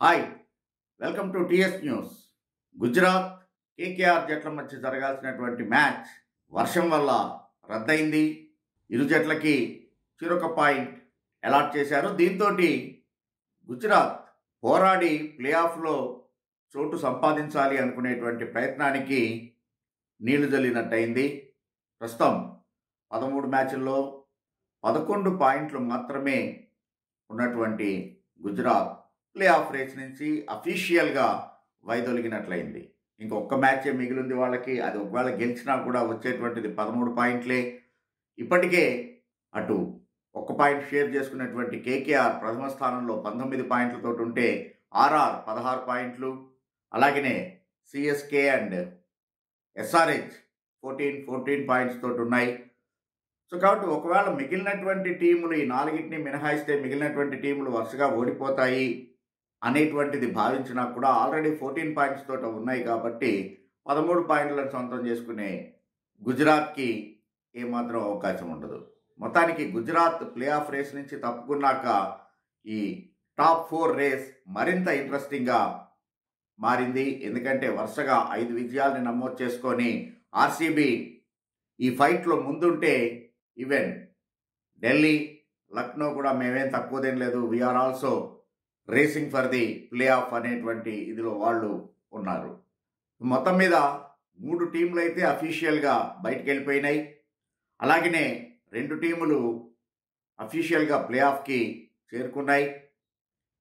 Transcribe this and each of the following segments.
Hi, welcome to TS news. Gujarat KKR జట్ల మధ్య జరగాల్సినటువంటి మ్యాచ్ వర్షం వల్ల రద్దయింది. ఇరు జట్లకి చిరొక పాయింట్ అలాట్ చేశారు. దీంతో గుజరాత్ పోరాడి ప్లే ఆఫ్లో చోటు సంపాదించాలి అనుకునేటువంటి ప్రయత్నానికి నీళ్లు జల్లినట్టయింది. ప్రస్తుతం 13 మ్యాచ్ల్లో 11 పాయింట్లు మాత్రమే ఉన్నటువంటి గుజరాత్ ప్లే ఆఫ్ రేస్ నుంచి అఫీషియల్గా వైదొలిగినట్లయింది. ఇంకొక మ్యాచే మిగిలింది వాళ్ళకి. అది ఒకవేళ గెలిచినా కూడా వచ్చేటువంటిది 13 పాయింట్లే. ఇప్పటికే అటు 1 పాయింట్ షేర్ చేసుకున్నటువంటి కేకేఆర్ ప్రథమ స్థానంలో 19 పాయింట్లతో ఉంటే ఆర్ఆర్ 16 పాయింట్లు, అలాగనే సిఎస్కే అండ్ ఎస్ఆర్హెచ్ 14 పాయింట్స్ తోటి ఉన్నాయి. సో కాబట్టి ఒకవేళ మిగిలినటువంటి టీములు ఈ 4టిని మినహాయిస్తే మిగిలినటువంటి టీములు వరుసగా ఓడిపోతాయి అనేటువంటిది భావించినా కూడా ఆల్రెడీ 14 పాయింట్స్ తోట ఉన్నాయి కాబట్టి 13 పాయింట్లను సొంతం చేసుకునే గుజరాత్కి ఏమాత్రం అవకాశం ఉండదు. మొత్తానికి గుజరాత్ ప్లే ఆఫ్ రేస్ నుంచి తప్పుకున్నాక ఈ టాప్ 4 రేస్ మరింత ఇంట్రెస్టింగ్గా మారింది. ఎందుకంటే వరుసగా 5 విజయాల్ని నమోదు చేసుకొని ఆర్సీబీ ఈ ఫైట్లో ముందుంటే ఈవెన్ ఢిల్లీ, లక్నో కూడా మేమేం తక్కువదేం లేదు, we are also racing for the playoff అనేటువంటి ఇదిలో వాళ్ళు ఉన్నారు. మొత్తం మీద 3 టీంలు అయితే అఫీషియల్గా బయటకు వెళ్ళిపోయినాయి. అలాగనే 2 టీములు అఫీషియల్గా ప్లే ఆఫ్కి చేరుకున్నాయి.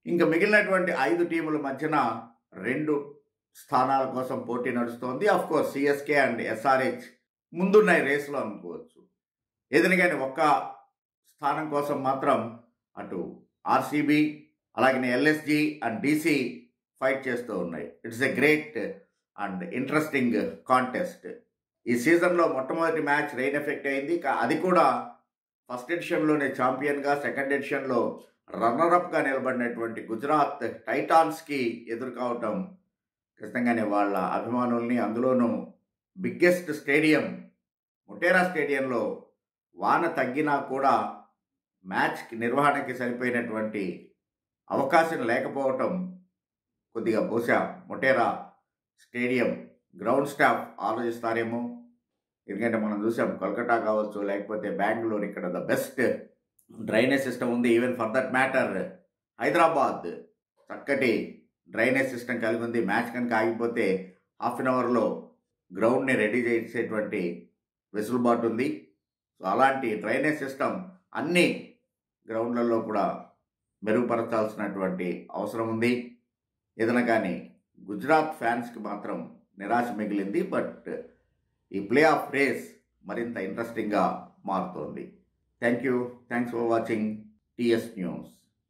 ఇంకా మిగిలినటువంటి 5 టీముల మధ్యన 2 స్థానాల కోసం పోటీ నడుస్తోంది. కోర్స్ సిఎస్కే అండ్ ఎస్ఆర్హెచ్ ముందున్నాయి రేసులో అనుకోవచ్చు. ఏదైనా కానీ ఒక్క స్థానం కోసం మాత్రం అటు ఆర్సీబీ, అలాగనే ఎల్ఎస్జి అండ్ డీసీ ఫైట్ చేస్తూ ఉన్నాయి. It's a great and interesting contest. ఈ సీజన్లో మొట్టమొదటి మ్యాచ్ రెయిన్ ఎఫెక్ట్ అయింది. అది కూడా ఫస్ట్ ఎడిషన్లోనే ఛాంపియన్గా, సెకండ్ ఎడిషన్లో రన్నరప్గా నిలబడినటువంటి గుజరాత్ టైటాన్స్కి ఎదురు కావటం ఖచ్చితంగానే వాళ్ళ అభిమానుల్ని, అందులోనూ బిగ్గెస్ట్ స్టేడియం మొటేరా స్టేడియంలో వాన తగ్గినా కూడా మ్యాచ్కి నిర్వహణకి సరిపోయినటువంటి అవకాశం లేకపోవటం కొద్దిగా బహుశా మొటేరా స్టేడియం గ్రౌండ్ స్టాఫ్ ఆలోచిస్తారేమో. ఎందుకంటే మనం చూసాం కోల్కతా కావచ్చు, లేకపోతే బెంగళూరు, ఇక్కడ ద బెస్ట్ డ్రైనేజ్ సిస్టమ్ ఉంది. Even for that matter Hyderabad చక్కటి డ్రైనేజ్ సిస్టమ్ కలిగి ఉంది. మ్యాచ్ కనుక ఆగిపోతే హాఫ్ అన్ అవర్లో గ్రౌండ్ని రెడీ చేసేటువంటి వెసులుబాటు ఉంది. సో అలాంటి డ్రైనేజ్ సిస్టమ్ అన్ని గ్రౌండ్లలో కూడా మెరుగుపరచాల్సినటువంటి అవసరం ఉంది. ఏదైనా కానీ గుజరాత్ ఫ్యాన్స్కి మాత్రం నిరాశ మిగిలింది. బట్ ఈ ప్లే ఆఫ్ రేస్ మరింత ఇంట్రెస్టింగ్గా మారుతోంది. Thanks for watching TS news.